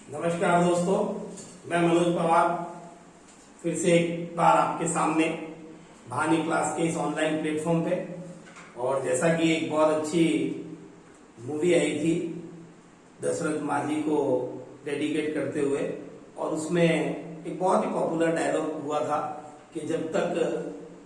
नमस्कार दोस्तों, मैं मनोज पवार फिर से एक बार आपके सामने भानी क्लास के इस ऑनलाइन प्लेटफॉर्म पे। और जैसा कि एक बहुत अच्छी मूवी आई थी दशरथ माझी को डेडिकेट करते हुए, और उसमें एक बहुत ही पॉपुलर डायलॉग हुआ था कि जब तक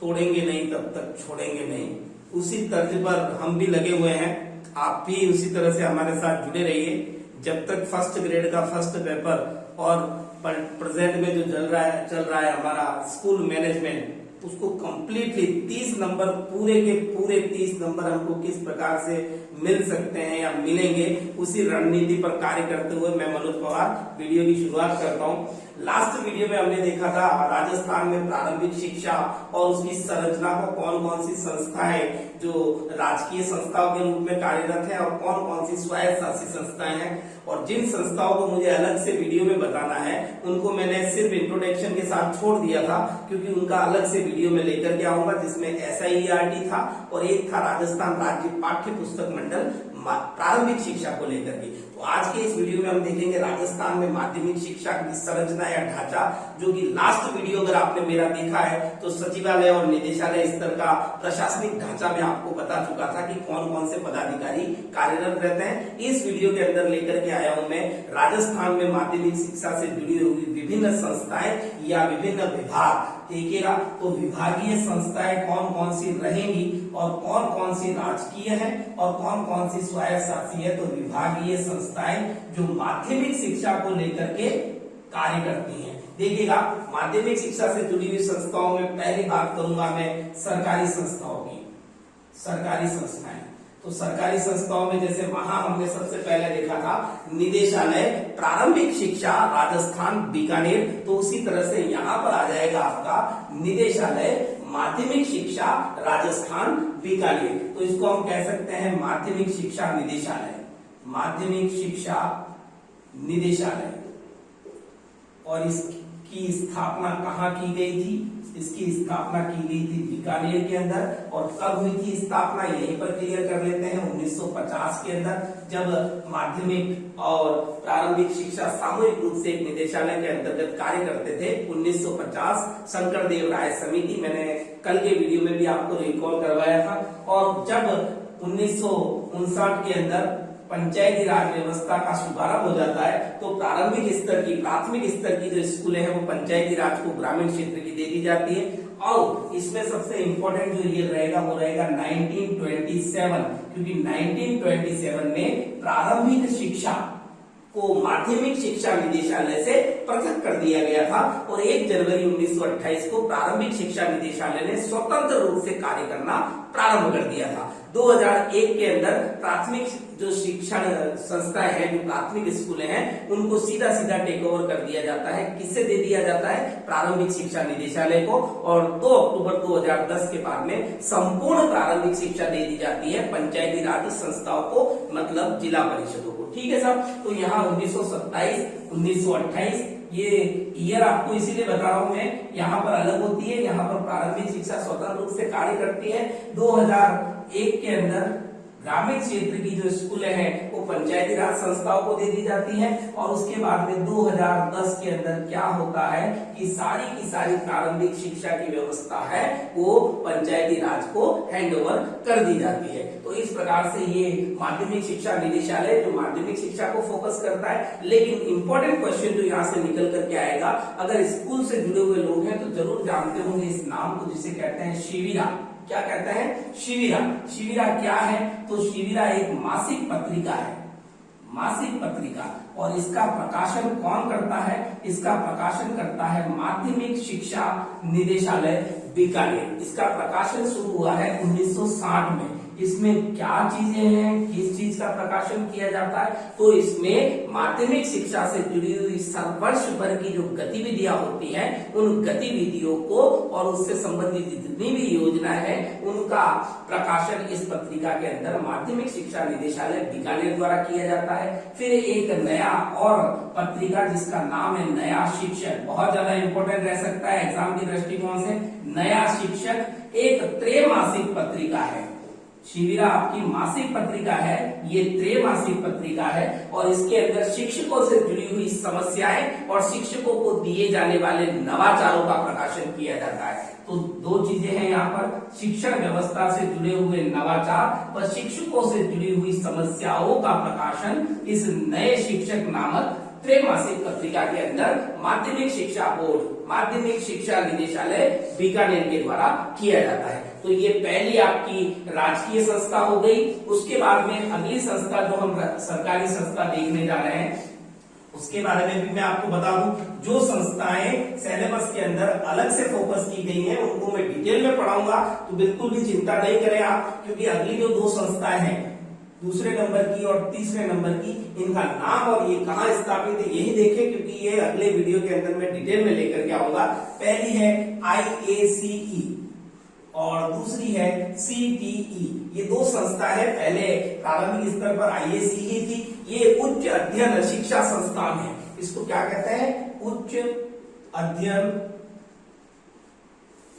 तोड़ेंगे नहीं तब तक छोड़ेंगे नहीं। उसी तर्ज पर हम भी लगे हुए हैं, आप भी उसी तरह से हमारे साथ जुड़े रहिए। जब तक फर्स्ट ग्रेड का फर्स्ट पेपर और प्रेजेंट में जो चल रहा है हमारा स्कूल मैनेजमेंट, उसको कंप्लीटली 30 नंबर पूरे के पूरे 30 नंबर हमको किस प्रकार से मिल सकते हैं या मिलेंगे, उसी रणनीति पर कार्य करते हुए मैं मनोज पवार वीडियो की शुरुआत करता हूँ। लास्ट वीडियो में हमने देखा था राजस्थान में प्रारंभिक शिक्षा और उसकी संरचना को, कौन कौन सी संस्थाएं जो राजकीय संस्थाओं के रूप में कार्यरत है और कौन कौन सी स्वायत्त शासित संस्थाएं हैं। और जिन संस्थाओं को मुझे अलग से वीडियो में बताना है उनको मैंने सिर्फ इंट्रोडक्शन के साथ छोड़ दिया था, क्योंकि उनका अलग से वीडियो में लेकर के आऊंगा, जिसमें SIERT था और एक था राजस्थान राज्य पाठ्य पुस्तक मंडल प्रारंभिक शिक्षा को लेकर के। तो आज के इस वीडियो में हम देखेंगे राजस्थान में माध्यमिक शिक्षा की संरचना या ढांचा, जो कि लास्ट वीडियो अगर आपने मेरा देखा है तो सचिवालय और निदेशालय स्तर का प्रशासनिक ढांचा में आपको बता चुका था कि कौन कौन से पदाधिकारी कार्यरत रहते हैं। इस वीडियो के अंदर लेकर के आया हूं मैं राजस्थान में माध्यमिक शिक्षा से जुड़ी हुई विभिन्न संस्थाएं या विभिन्न विभाग। देखिएगा तो विभागीय संस्थाएं कौन कौन सी रहेंगी और कौन कौन सी राजकीय है और कौन कौन सी स्वायत्त शासी है। तो विभागीय संस्थाएं जो माध्यमिक शिक्षा को लेकर के कार्य करती हैं। देखिएगा माध्यमिक शिक्षा से जुड़ी हुई संस्थाओं में पहली बात करूंगा मैं सरकारी संस्थाओं की। सरकारी संस्थाएं, तो सरकारी संस्थाओं में जैसे वहां हमने सबसे पहले देखा था निदेशालय प्रारंभिक शिक्षा राजस्थान बीकानेर, तो उसी तरह से यहाँ पर आ जाएगा आपका निदेशालय माध्यमिक शिक्षा राजस्थान बीकानेर। तो इसको हम कह सकते हैं माध्यमिक शिक्षा निदेशालय, माध्यमिक शिक्षा निदेशालय। और इसकी स्थापना कहाँ की गई थी? इसकी स्थापना की गई थी बीकानेर के अंदर। और कब हुई थी स्थापना, यहीं पर क्लियर कर लेते हैं, 1950 के अंदर, जब माध्यमिक और प्रारंभिक शिक्षा सामूहिक रूप से एक निदेशालय के अंतर्गत कार्य करते थे। 1950 शंकर देव राय समिति, मैंने कल के वीडियो में भी आपको रिकॉल करवाया था। और जब 1959 के अंदर पंचायती राज व्यवस्था का शुभारंभ हो जाता है, तो प्रारंभिक स्तर की, प्राथमिक स्तर की जो स्कूलें हैं वो पंचायती राज को ग्रामीण क्षेत्र की दे दी जाती है। और इसमें सबसे इंपॉर्टेंट जो ये रहेगा वो रहेगा 1927, क्योंकि 1927 में प्रारंभिक शिक्षा को माध्यमिक शिक्षा निदेशालय से पृथक कर दिया गया था। और 1 जनवरी 1928 को प्रारंभिक शिक्षा निदेशालय ने स्वतंत्र रूप से कार्य करना प्रारंभ कर दिया था। 2001 के अंदर प्राथमिक जो शिक्षण संस्थाएं हैं, जो प्राथमिक स्कूलें हैं, उनको सीधा सीधा टेक ओवर कर दिया जाता है। किससे दे दिया जाता है? प्रारंभिक शिक्षा निदेशालय को। और 2 अक्टूबर 2010 के बाद में संपूर्ण प्रारंभिक शिक्षा दे दी जाती है पंचायती राज संस्थाओं को, मतलब जिला परिषदों को। ठीक है साहब। तो यहाँ 1927, 1928 ये ईयर आपको इसीलिए बता रहा हूं मैं, यहाँ पर अलग होती है, यहाँ पर प्रारंभिक शिक्षा स्वतंत्र रूप से कार्य करती है। 2001 के अंदर ग्रामीण क्षेत्र की जो स्कूलें हैं वो पंचायती राज संस्थाओं को दे दी जाती हैं। और उसके बाद में 2010 के अंदर क्या होता है कि सारी की सारी प्रारंभिक शिक्षा की व्यवस्था है वो पंचायती राज को हैंडओवर कर दी जाती है। तो इस प्रकार से ये माध्यमिक शिक्षा निदेशालय जो माध्यमिक शिक्षा को फोकस करता है। लेकिन इंपॉर्टेंट क्वेश्चन जो यहाँ से निकल करके आएगा, अगर स्कूल से जुड़े हुए लोग हैं तो जरूर जानते होंगे इस नाम को, जिसे कहते हैं शिविरा। क्या कहते हैं? शिविरा। शिविरा क्या है? तो शिविरा एक मासिक पत्रिका है, मासिक पत्रिका। और इसका प्रकाशन कौन करता है? इसका प्रकाशन करता है माध्यमिक शिक्षा निदेशालय बीकानेर। इसका प्रकाशन शुरू हुआ है 1960 में। इसमें क्या चीजें हैं, किस चीज का प्रकाशन किया जाता है? तो इसमें माध्यमिक शिक्षा से जुड़ी हुई वर्ष भर की जो गतिविधियां होती हैं, उन गतिविधियों को और उससे संबंधित जितनी भी योजनाएं हैं उनका प्रकाशन इस पत्रिका के अंदर माध्यमिक शिक्षा निदेशालय बीकानेर द्वारा किया जाता है। फिर एक नया और पत्रिका जिसका नाम है नया शिक्षक, बहुत ज्यादा इंपॉर्टेंट रह सकता है एग्जाम की दृष्टिकोण से। नया शिक्षक एक त्रैमासिक पत्रिका है, शिविरा आपकी मासिक पत्रिका है, ये त्रैमासिक पत्रिका है और इसके अंदर शिक्षकों से जुड़ी हुई समस्याएं और शिक्षकों को दिए जाने वाले नवाचारों का प्रकाशन किया जाता है। तो दो चीजें हैं यहाँ पर, शिक्षण व्यवस्था से जुड़े हुए नवाचार व शिक्षकों से जुड़ी हुई समस्याओं का प्रकाशन इस नए शिक्षक नामक त्रैमासिक पत्रिका के अंदर माध्यमिक शिक्षा बोर्ड, माध्यमिक शिक्षा निदेशालय बीकानेर के द्वारा किया जाता है। तो ये पहली आपकी राजकीय संस्था हो गई। उसके बाद में अगली संस्था जो हम सरकारी संस्था देखने जा रहे हैं, उसके बारे में भी मैं आपको बता दूं। जो संस्थाएं सिलेबस के अंदर अलग से फोकस की गई हैं उनको मैं डिटेल में पढ़ाऊंगा, तो बिल्कुल भी चिंता नहीं करें आप, क्योंकि अगली जो दो संस्थाएं हैं, दूसरे नंबर की और तीसरे नंबर की, इनका नाम और ये कहाँ स्थापित है यही देखें, क्योंकि ये अगले वीडियो के अंदर मैं डिटेल में लेकर के आऊंगा। पहली है IACE और दूसरी है CTE। ये दो संस्था है, पहले प्रारंभिक स्तर पर IACE थी, ये उच्च अध्ययन शिक्षा संस्थान है। इसको क्या कहते हैं? उच्च अध्ययन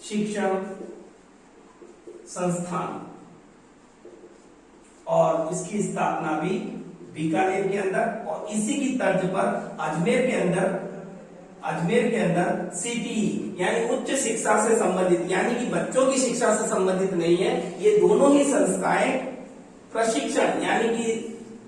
शिक्षण संस्थान। और इसकी स्थापना भी बीकानेर के अंदर, और इसी की तर्ज पर अजमेर के अंदर CTE यानी उच्च शिक्षा से संबंधित, यानी कि बच्चों की शिक्षा से संबंधित नहीं है, ये दोनों ही संस्थाएं प्रशिक्षण यानी कि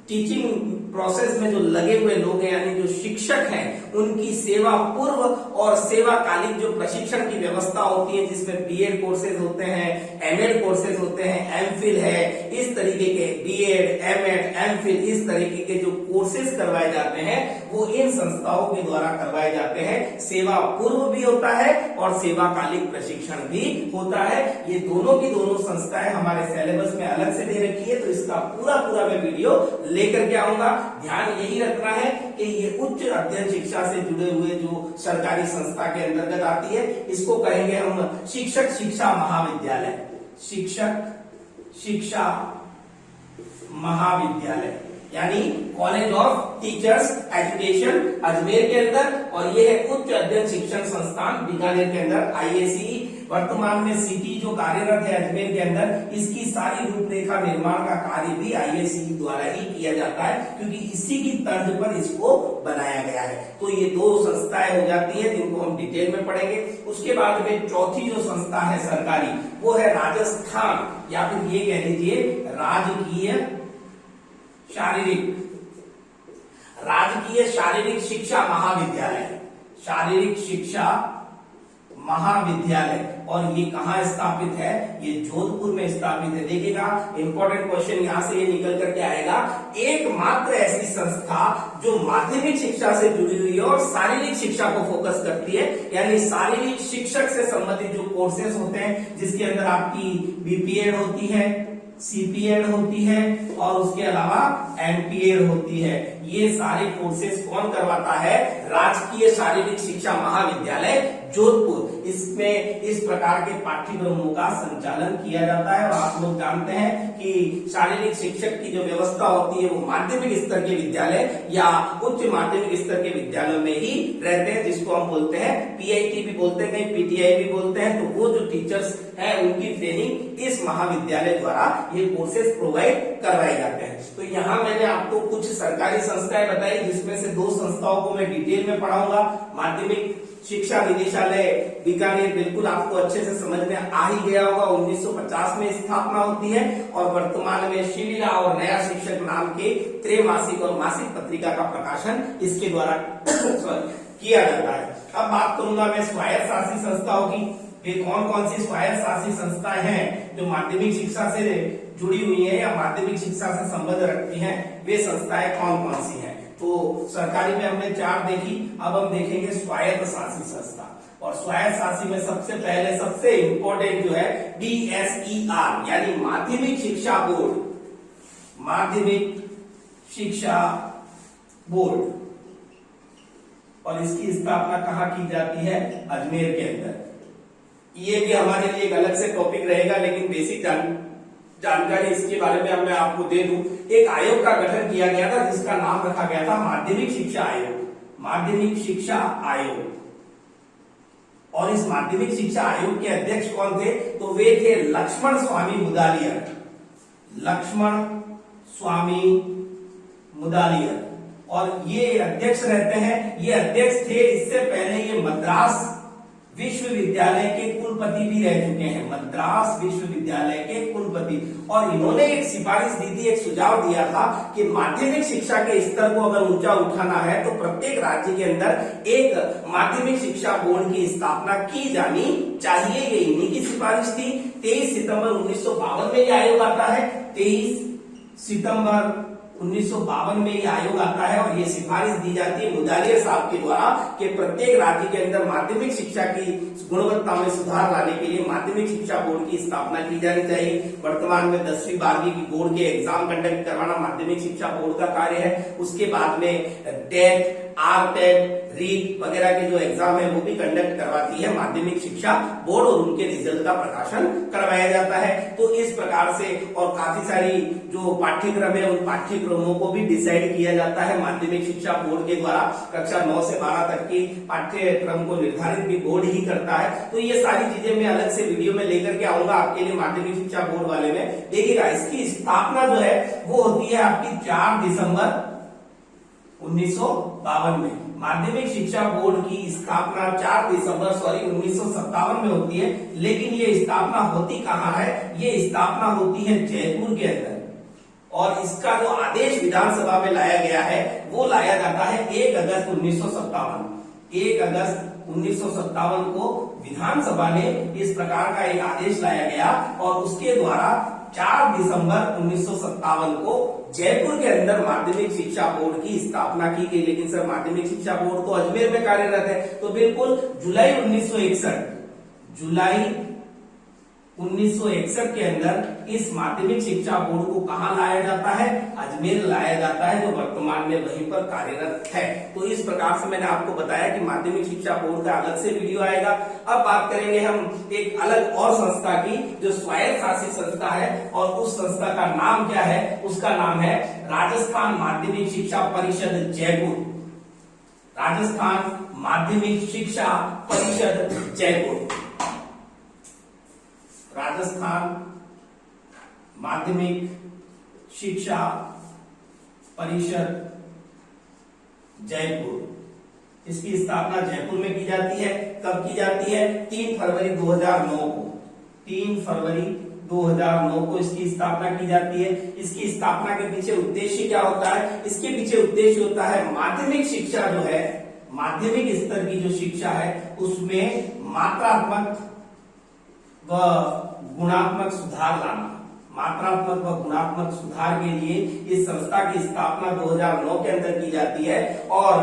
टीचिंग प्रोसेस में जो लगे हुए लोग हैं, यानी जो शिक्षक हैं, उनकी सेवा पूर्व और सेवाकालीन जो प्रशिक्षण की व्यवस्था होती है, जिसमें BEd कोर्सेज होते हैं, MEd कोर्सेज होते हैं, MPhil है, इस तरीके के BEd, MEd, MPhil इस तरीके के जो कोर्सेज करवाए जाते हैं वो इन संस्थाओं के द्वारा करवाए जाते हैं। सेवा पूर्व भी होता है और सेवाकालीन प्रशिक्षण भी होता है। ये दोनों की दोनों संस्थाएं हमारे सिलेबस में अलग से दे रखी है, तो इसका पूरा मैं वीडियो लेकर के आऊंगा। ध्यान यही रखना है कि ये उच्च अध्ययन शिक्षा से जुड़े हुए जो सरकारी संस्था के अंतर्गत आती है, इसको कहेंगे हम शिक्षक शिक्षा महाविद्यालय, शिक्षक शिक्षा महाविद्यालय यानी college of teachers education Ajmer के अंदर, और ये है उच्च अध्ययन शिक्षण संस्थान बीकानेर के अंदर IACE। वर्तमान में CTE जो कार्यरत है अजमेर के अंदर, इसकी सारी रूपरेखा निर्माण का कार्य भी IACE द्वारा ही किया जाता है, क्योंकि इसी की तर्ज पर इसको बनाया गया है। तो ये दो संस्थाएं हो जाती है जिनको हम डिटेल में पढ़ेंगे। उसके बाद में चौथी जो संस्था है सरकारी, वो है राजस्थान, या फिर ये कह लीजिए राजकीय शारीरिक शिक्षा महाविद्यालय, शारीरिक शिक्षा महाविद्यालय। और ये कहाँ स्थापित है? ये जोधपुर में स्थापित है। देखिएगा इंपॉर्टेंट क्वेश्चन यहाँ से ये निकल करके आएगा, एकमात्र ऐसी संस्था जो माध्यमिक शिक्षा से जुड़ी हुई है और शारीरिक शिक्षा को फोकस करती है, यानी शारीरिक शिक्षक से संबंधित जो कोर्सेज होते हैं, जिसके अंदर आपकी BPEd होती है, CPEd होती है और उसके अलावा MPEd होती है। ये सारे कोर्सेज कौन करवाता है? राजकीय शारीरिक शिक्षा महाविद्यालय जोधपुर। इसमें इस प्रकार के पाठ्यक्रमों का संचालन किया जाता है। और आप लोग जानते हैं कि शारीरिक शिक्षक की जो व्यवस्था होती है वो माध्यमिक स्तर के विद्यालय या उच्च माध्यमिक स्तर के विद्यालयों में ही रहते हैं, जिसको हम बोलते हैं PIT भी बोलते हैं, कहीं PTI भी बोलते हैं। तो वो जो टीचर्स है उनकी ट्रेनिंग इस महाविद्यालय द्वारा ये कोर्सेज प्रोवाइड करवाए जाते हैं। तो यहाँ मैंने आपको कुछ सरकारी संस्थाएं बताई, जिसमें से दो संस्थाओं को मैं डिटेल में पढ़ाऊंगा। माध्यमिक शिक्षा निदेशालय बीकानेर बिल्कुल आपको अच्छे से समझ में आ ही गया होगा, 1950 में स्थापना होती है और वर्तमान में शिविरा और नया शिक्षक नाम के त्रैमासिक और मासिक पत्रिका का प्रकाशन इसके द्वारा किया जाता है। अब बात करूंगा मैं स्वायत्त शासी संस्थाओं की। ये कौन कौन सी स्वायत्त शासी संस्थाएं हैं जो माध्यमिक शिक्षा से जुड़ी हुई है या माध्यमिक शिक्षा से संबंध रखती हैं, वे संस्थाएं कौन कौन सी हैं? तो सरकारी में हमने 4 देखी, अब हम देखेंगे स्वायत्त शासी संस्था। और स्वायत्त शासी में सबसे पहले सबसे इंपॉर्टेंट जो है DSER यानी माध्यमिक शिक्षा बोर्ड, माध्यमिक शिक्षा बोर्ड। और इसकी स्थापना कहाँ की जाती है? अजमेर के अंदर। ये भी हमारे लिए एक अलग से टॉपिक रहेगा, लेकिन बेसिक जानकारी इसके बारे में मैं आपको दे दूं। एक आयोग का गठन किया गया था जिसका नाम रखा गया था माध्यमिक शिक्षा आयोग, माध्यमिक शिक्षा आयोग। और इस माध्यमिक शिक्षा आयोग के अध्यक्ष कौन थे? तो वे थे लक्ष्मण स्वामी मुदालियर, लक्ष्मण स्वामी मुदालियर, और ये अध्यक्ष रहते हैं। ये अध्यक्ष थे, इससे पहले ये मद्रास विश्वविद्यालय के कुलपति भी रह चुके हैं, मद्रास विश्वविद्यालय के कुलपति। और इन्होंने एक सिफारिश दी थी, एक सुझाव दिया था कि माध्यमिक शिक्षा के स्तर को अगर ऊंचा उठाना है तो प्रत्येक राज्य के अंदर एक माध्यमिक शिक्षा बोर्ड की स्थापना की जानी चाहिए। ये इन्हीं की सिफारिश थी। 23 सितंबर 1952 में ये आयोग आता है। 23 सितंबर 1952 में ये आयोग आता है और ये सिफारिश दी जाती है मुदालियर साहब के द्वारा कि प्रत्येक राज्य के अंदर माध्यमिक शिक्षा की गुणवत्ता में सुधार लाने के लिए माध्यमिक शिक्षा बोर्ड की स्थापना की जानी चाहिए। वर्तमान में 10वीं 12वीं की बोर्ड के एग्जाम कंडक्ट करवाना माध्यमिक शिक्षा बोर्ड का कार्य है। उसके बाद में टेट, आरटेट, रीट वगैरह के जो एग्जाम है वो भी कंडक्ट करवाती है माध्यमिक शिक्षा बोर्ड और उनके रिजल्ट का प्रकाशन करवाया जाता है। तो इस प्रकार से और काफी सारी जो पाठ्यक्रम है उन पाठ्यक्रमों को भी डिसाइड किया जाता है माध्यमिक शिक्षा बोर्ड के द्वारा। कक्षा 9 से 12 तक की पाठ्यक्रम को निर्धारित भी बोर्ड ही करता है। तो ये सारी चीजें मैं अलग से वीडियो में लेकर के आऊंगा आपके लिए माध्यमिक शिक्षा बोर्ड वाले में। देखिएगा इसकी स्थापना जो है वो होती है आपकी 4 दिसंबर 1952 में। माध्यमिक शिक्षा बोर्ड की स्थापना 4 दिसंबर 1957 में होती है। लेकिन ये स्थापना होती कहाँ है? ये स्थापना होती है जयपुर के अंदर, और इसका जो आदेश विधानसभा में लाया गया है वो लाया जाता है 1 अगस्त 1957। 1 अगस्त 1957 को विधानसभा ने इस प्रकार का एक आदेश लाया गया और उसके द्वारा 4 दिसंबर 1957 को जयपुर के अंदर माध्यमिक शिक्षा बोर्ड की स्थापना की गई। लेकिन सर माध्यमिक शिक्षा बोर्ड तो अजमेर में कार्यरत है, तो बिल्कुल जुलाई 1961 के अंदर इस माध्यमिक शिक्षा बोर्ड को कहां लाया जाता है? अजमेर लाया जाता है, जो वर्तमान में वहीं पर कार्यरत है। तो इस प्रकार से मैंने आपको बताया कि माध्यमिक शिक्षा बोर्ड का अलग से वीडियो आएगा। अब बात करेंगे हम एक अलग और संस्था की जो स्वायत्त शासित संस्था है, और उस संस्था का नाम क्या है? उसका नाम है राजस्थान माध्यमिक शिक्षा परिषद जयपुर। राजस्थान माध्यमिक शिक्षा परिषद जयपुर। राजस्थान माध्यमिक शिक्षा परिषद जयपुर। इसकी स्थापना जयपुर में की जाती है। कब की जाती है? 3 फरवरी 2009 को। 3 फरवरी 2009 को इसकी स्थापना की जाती है। इसकी स्थापना के पीछे उद्देश्य क्या होता है? इसके पीछे उद्देश्य होता है माध्यमिक शिक्षा जो है, माध्यमिक स्तर की जो शिक्षा है उसमें मात्रात्मक व गुणात्मक सुधार लाना। मात्रात्मक व गुणात्मक सुधार के लिए इस संस्था की स्थापना 2009 के अंदर की जाती है, और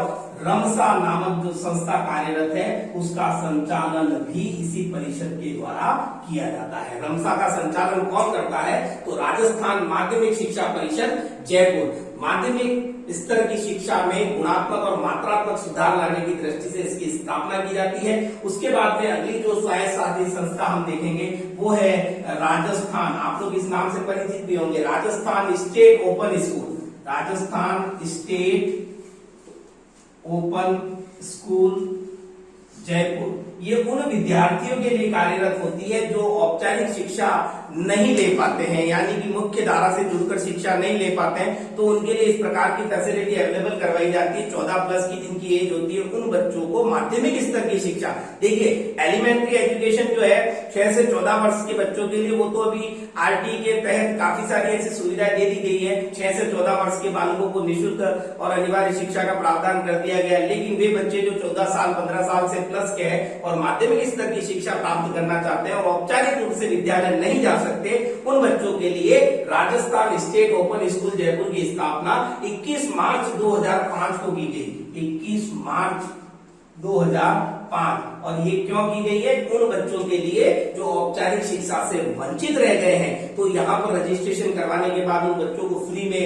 रमसा नामक जो संस्था कार्यरत है उसका संचालन भी इसी परिषद के द्वारा किया जाता है। रमसा का संचालन कौन करता है? तो राजस्थान माध्यमिक शिक्षा परिषद जयपुर। माध्यमिक स्तर की शिक्षा में गुणात्मक और मात्रात्मक सुधार लाने की दृष्टि से इसकी स्थापना की जाती है। उसके बाद में अगली जो स्वायत्त शासित संस्था हम देखेंगे वो है राजस्थान। आप लोग इस नाम से परिचित भी होंगे, Rajasthan state open school. Rajasthan state open school Jaipur. ये उन विद्यार्थियों के लिए कार्यरत होती है जो औपचारिक शिक्षा नहीं ले पाते हैं, यानी कि मुख्य धारा से जुड़कर शिक्षा नहीं ले पाते हैं, तो उनके लिए इस प्रकार की फैसिलिटी अवेलेबल करवाई जाती है। 14+ की जिनकी एज होती है उन बच्चों को माध्यमिक स्तर की शिक्षा। देखिए एलिमेंट्री एजुकेशन जो है 6 से 14 वर्ष के बच्चों के लिए वो तो अभी आरटी के तहत काफी सारी ऐसी सुविधाएं दे दी गई है। 6 से 14 वर्ष के बालकों को निःशुल्क और अनिवार्य शिक्षा का प्रावधान कर दिया गया है। लेकिन वे बच्चे जो 14 साल 15 साल से प्लस के हैं और माध्यमिक स्तर की शिक्षा प्राप्त करना चाहते हैं और औपचारिक रूप से विद्यालय नहीं जा सकते, उन बच्चों के लिए Rajasthan state open school Jaipur की स्थापना 21 मार्च 2005 को की गई। 21 मार्च 2005। और ये क्यों की गई है? उन बच्चों के लिए जो औपचारिक शिक्षा से वंचित रह गए हैं। तो यहाँ पर रजिस्ट्रेशन करवाने के बाद उन बच्चों को फ्री में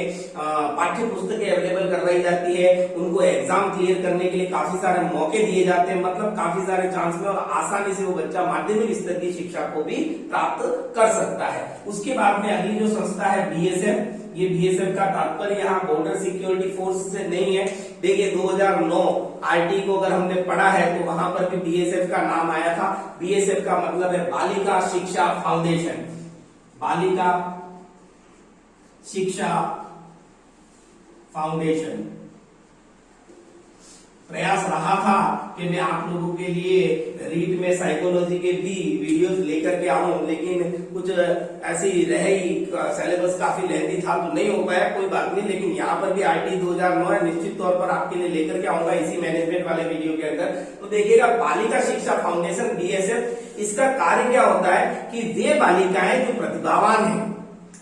पाठ्य पुस्तकें अवेलेबल करवाई जाती है। उनको एग्जाम क्लियर करने के लिए काफी सारे मौके दिए जाते हैं, मतलब काफी सारे चांस में, और आसानी से वो बच्चा माध्यमिक स्तर की शिक्षा को भी प्राप्त कर सकता है। उसके बाद में अगली जो संस्था है बीएसएफ। ये बीएसएफ का तात्पर्य यहाँ बॉर्डर सिक्योरिटी फोर्स से नहीं है। देखिए 2009 आरटी को अगर हमने पढ़ा है तो वहां पर भी बीएसएफ का नाम आया था। बीएसएफ का मतलब है बालिका शिक्षा फाउंडेशन। बालिका शिक्षा फाउंडेशन। प्रयास रहा था कि मैं आप लोगों के लिए रीड में साइकोलॉजी के भी वीडियोस लेकर के आऊं, लेकिन कुछ ऐसी रही, सिलेबस काफी लेंथी था तो नहीं हो पाया। कोई बात नहीं, लेकिन यहाँ पर भी आईटी 2009 है, निश्चित तौर पर आपके लिए लेकर के आऊंगा इसी मैनेजमेंट वाले वीडियो के अंदर। तो देखिएगा, बालिका शिक्षा फाउंडेशन बीएसएफ, इसका कार्य क्या होता है कि वे बालिकाएं जो प्रतिभावान हैं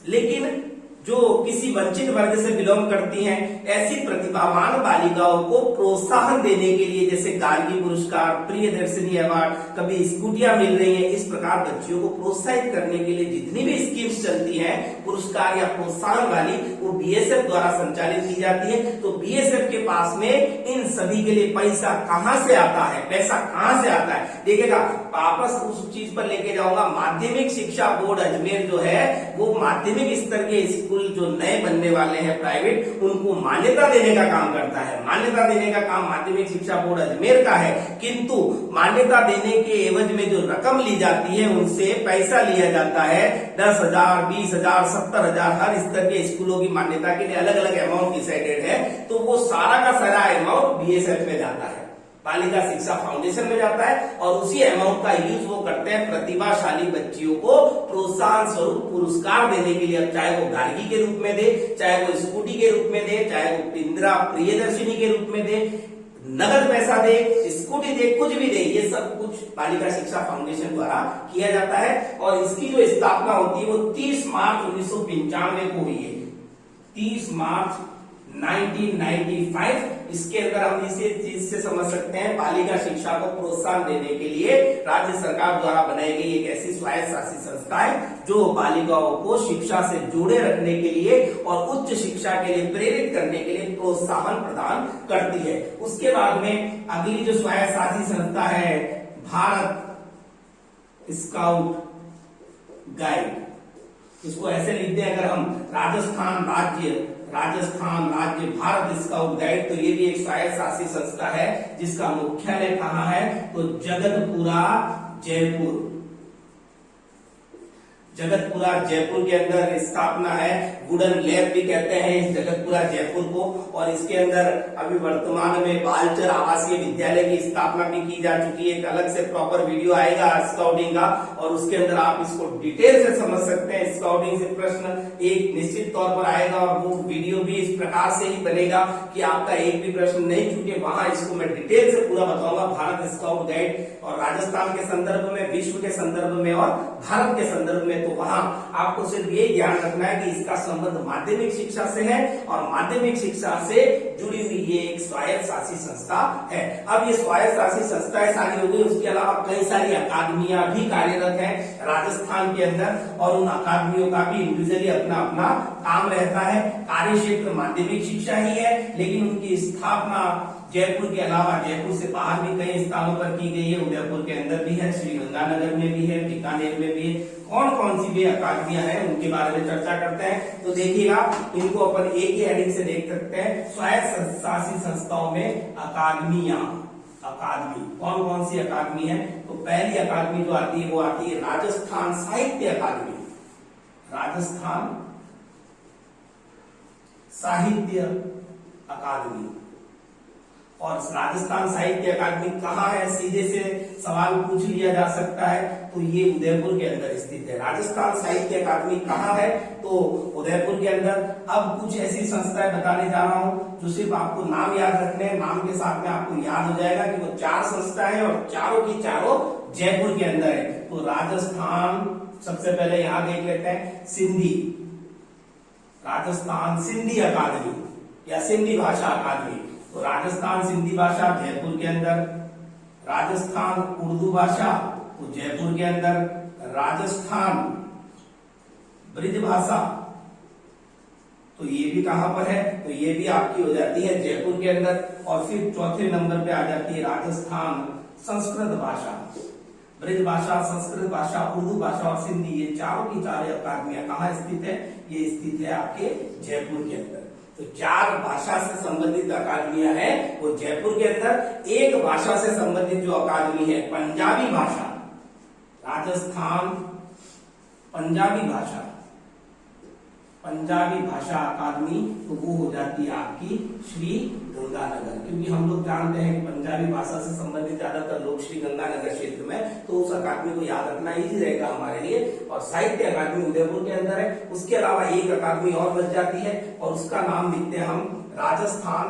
लेकिन जो किसी वंचित वर्ग से बिलोंग करती हैं, ऐसी प्रतिभावान बालिकाओं को प्रोत्साहन देने के लिए, जैसे गार्गी पुरस्कार, प्रियदर्शिनी अवार्ड, कभी स्कूटियां मिल रही हैं, इस प्रकार बच्चियों को प्रोत्साहित करने के लिए जितनी भी स्कीम्स चलती हैं पुरस्कार या प्रोत्साहन वाली, वो बीएसएफ द्वारा संचालित की जाती है। तो बीएसएफ के पास में इन सभी के लिए पैसा कहां से आता है, पैसा कहां से आता है, देखिएगा वापस उस चीज पर लेके जाऊंगा। माध्यमिक शिक्षा बोर्ड अजमेर जो है वो माध्यमिक स्तर के स्कूल जो नए बनने वाले हैं प्राइवेट, उनको मान्यता देने का काम करता है। मान्यता देने का काम माध्यमिक शिक्षा बोर्ड अजमेर का है, किंतु मान्यता देने के एवज में जो रकम ली जाती है उनसे पैसा लिया जाता है। 10,000, 20,000, 70,000, हर स्तर के स्कूलों की मान्यता के लिए अलग अलग अमाउंट डिसाइडेड है। तो वो सारा का सारा अमाउंट बीएसएफ में जाता है, बालिका शिक्षा फाउंडेशन में जाता है, और उसी अमाउंट का यूज वो करते हैं प्रतिभाशाली बच्चियों को प्रोत्साहन स्वरूप पुरस्कार देने के लिए। अब चाहे वो गार्गी के रूप में दे, चाहे वो स्कूटी के रूप में दे, चाहे वो इंदिरा प्रियदर्शिनी के रूप में दे, नगद पैसा दे, स्कूटी दे, कुछ भी दे, ये सब कुछ बालिका शिक्षा फाउंडेशन द्वारा किया जाता है। और इसकी जो स्थापना होती है वो 30 मार्च 1995 को हुई है, 30 मार्च 1995। इसके अंदर हम इसे चीज से समझ सकते हैं, बालिका शिक्षा को प्रोत्साहन देने के लिए राज्य सरकार द्वारा बनाई गई एक ऐसी स्वायत्त शासित संस्था है जो बालिकाओं को शिक्षा से जोड़े रखने के लिए और उच्च शिक्षा के लिए प्रेरित करने के लिए प्रोत्साहन प्रदान करती है। उसके बाद में अगली जो स्वायत्त शासित संस्था है भारत स्काउट गाइड। इसको ऐसे लिखते हैं अगर हम, राजस्थान राज्य भारत स्काउट गाइड। तो ये भी एक स्वायत्त शासित संस्था है जिसका मुख्यालय कहाँ है, तो जगतपुरा जयपुर। जगतपुरा जयपुर के अंदर स्थापना है। वुडन लैब भी कहते हैं इस जगतपुरा जयपुर को। और इसके अंदर अभी वर्तमान में बालचर आवासीय विद्यालय की स्थापना भी की जा चुकी है। एक अलग से प्रॉपर वीडियो आएगा स्काउटिंग का, और उसके अंदर आप इसको डिटेल से समझ सकते हैं। स्काउटिंग से प्रश्न एक निश्चित तौर पर आएगा, और वो वीडियो भी इस प्रकार से ही बनेगा कि आपका एक भी प्रश्न नहीं छूटे। वहां इसको मैं डिटेल से पूरा बताऊंगा, भारत स्काउट गाइड। और राजस्थान के संदर्भ में, विश्व के संदर्भ में और भारत के संदर्भ में, तो वहां आपको सिर्फ ये ध्यान रखना है कि इसका संबंध माध्यमिक शिक्षा से है, और माध्यमिक शिक्षा से जुड़ी हुई ये एक स्वायत्त शासित संस्था है। अब ये स्वायत्त शासित संस्थाएं सारी हो गई, उसके अलावा कई सारी अकादमियां भी कार्यरत हैं राजस्थान के अंदर, और उन अकादमियों का भी इंडिविजुअली अपना अपना काम रहता है। कार्य क्षेत्र माध्यमिक शिक्षा ही है, लेकिन उनकी स्थापना जयपुर के अलावा जयपुर से बाहर भी कई स्थानों पर की गई है। उदयपुर के अंदर भी है, श्रीगंगानगर में भी है, बीकानेर में भी है। कौन कौन सी भी अकादमियां हैं उनके बारे में चर्चा करते हैं। तो देखिएगा, इनको अपन एक ही हेडिंग से देख सकते हैं, स्वायत्त शासित संस्थाओं में अकादमियां। अकादमी कौन कौन सी अकादमी है, तो पहली अकादमी जो आती है वो आती है राजस्थान साहित्य अकादमी। राजस्थान साहित्य अकादमी। और राजस्थान साहित्य अकादमी कहाँ है, सीधे से सवाल पूछ लिया जा सकता है, तो ये उदयपुर के अंदर स्थित है। राजस्थान साहित्य अकादमी कहाँ है, तो उदयपुर के अंदर। अब कुछ ऐसी संस्थाएं बताने जा रहा हूं जो सिर्फ आपको नाम याद रखने हैं, नाम के साथ में आपको याद हो जाएगा कि वो 4 संस्थाएं हैं, और चारों की चारों जयपुर के अंदर है। तो राजस्थान, सबसे पहले यहां देख लेते हैं सिंधी, राजस्थान सिंधी अकादमी या सिंधी भाषा अकादमी। तो राजस्थान सिंधी भाषा जयपुर के अंदर, राजस्थान उर्दू भाषा तो जयपुर के अंदर, राजस्थान ब्रिज भाषा तो ये भी कहां पर है, तो ये भी आपकी हो जाती है जयपुर के अंदर। और फिर चौथे नंबर पे आ जाती है राजस्थान संस्कृत भाषा, ब्रिज भाषा, संस्कृत भाषा, उर्दू भाषा और सिंधी। ये चारों की चारों अकादमियां कहाँ स्थित है, ये स्थित है आपके जयपुर के अंदर। तो 4 भाषा से संबंधित अकादमियां हैं वो जयपुर के अंदर। एक भाषा से संबंधित जो अकादमी है पंजाबी भाषा, राजस्थान पंजाबी भाषा, पंजाबी भाषा अकादमी, तो वो हो जाती है आपकी श्री गंगानगर, क्योंकि हम लोग जानते हैं कि पंजाबी भाषा से संबंधित ज्यादातर लोग श्री गंगानगर क्षेत्र में, तो उस अकादमी को याद रखना इजी रहेगा हमारे लिए। और साहित्य अकादमी उदयपुर के अंदर है। उसके अलावा एक अकादमी और बच जाती है और उसका नाम लिखते हैं हम राजस्थान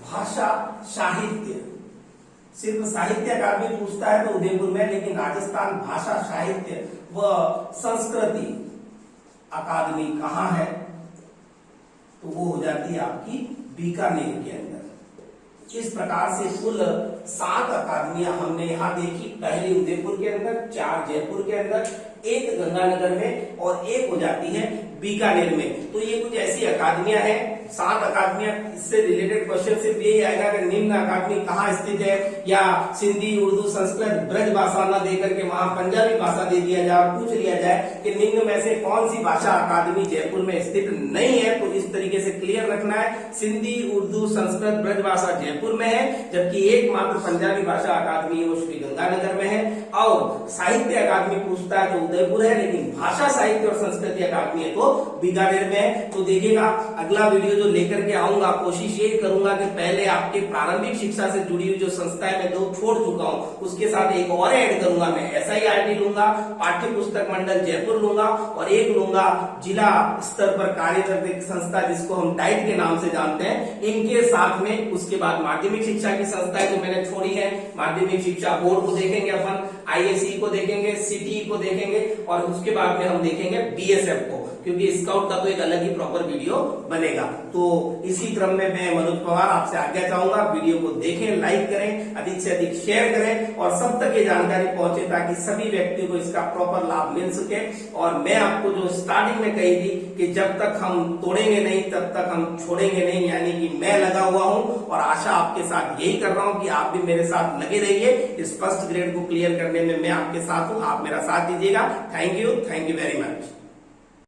भाषा साहित्य। सिर्फ साहित्य अकादमी पूछता है तो उदयपुर में, लेकिन राजस्थान भाषा साहित्य व संस्कृति अकादमी कहाँ है, तो वो हो जाती है आपकी बीकानेर के अंदर। इस प्रकार से कुल 7 अकादमियां हमने यहाँ देखी। पहली उदयपुर के अंदर, 4 जयपुर के अंदर, 1 गंगानगर में और 1 हो जाती है बीकानेर में। तो ये कुछ ऐसी अकादमियां हैं, 7 अकादमियां। इससे रिलेटेड क्वेश्चन सिर्फ यही आएगा कि निम्न अकादमी कहाँ स्थित है, या सिंधी, उर्दू, संस्कृत, ब्रज भाषा न देकर के वहां पंजाबी भाषा दे दिया जाए और पूछ लिया जाए कि निम्न में से कौन सी भाषा अकादमी जयपुर में स्थित नहीं है। तो इस तरीके से क्लियर रखना है, सिंधी, उर्दू, संस्कृत, ब्रज भाषा जयपुर में है, जबकि एकमात्र पंजाबी भाषा अकादमी वो श्री गंगानगर में है। और साहित्य अकादमी पूछता है तो उदयपुर है, लेकिन भाषा साहित्य और संस्कृति अकादमी है तो बीकानेर में है। तो देखिएगा अगला वीडियो जो लेकर के आऊंगा, कोशिश ये करूंगा कि पहले आपके प्रारंभिक शिक्षा से जुड़ी हुई जो संस्थाएं मैं 2 छोड़ चुका हूं, उसके साथ एक और ऐड करूंगा। मैं SIRT लूंगा, पाठ्य पुस्तक मंडल जयपुर लूंगा, और एक लूंगा जिला स्तर पर कार्यरत एक संस्था जिसको हम डाइट के नाम से जानते हैं, इनके साथ में। उसके बाद माध्यमिक शिक्षा की संस्थाएं जो मैंने छोड़ी है, माध्यमिक शिक्षा बोर्ड को देखेंगे अपन, ISE को देखेंगे, CTE को देखेंगे, और उसके बाद में हम देखेंगे BSF को, क्योंकि स्काउट का तो एक अलग ही प्रॉपर वीडियो बनेगा। तो इसी क्रम में मैं मनोज पवार आपसे आज्ञा चाहूंगा, वीडियो को देखें, लाइक करें, अधिक से अधिक शेयर करें, और सब तक ये जानकारी पहुंचे ताकि सभी व्यक्तियों को इसका प्रॉपर लाभ मिल सके। और मैं आपको जो स्टार्टिंग में कही थी कि जब तक हम तोड़ेंगे नहीं तब तक हम छोड़ेंगे नहीं, यानी कि मैं लगा हुआ हूं, और आशा आपके साथ यही कर रहा हूं कि आप भी मेरे साथ लगे रहिए। इस फर्स्ट ग्रेड को क्लियर करने में मैं आपके साथ हूं, आप मेरा साथ दीजिएगा। Thank you very much.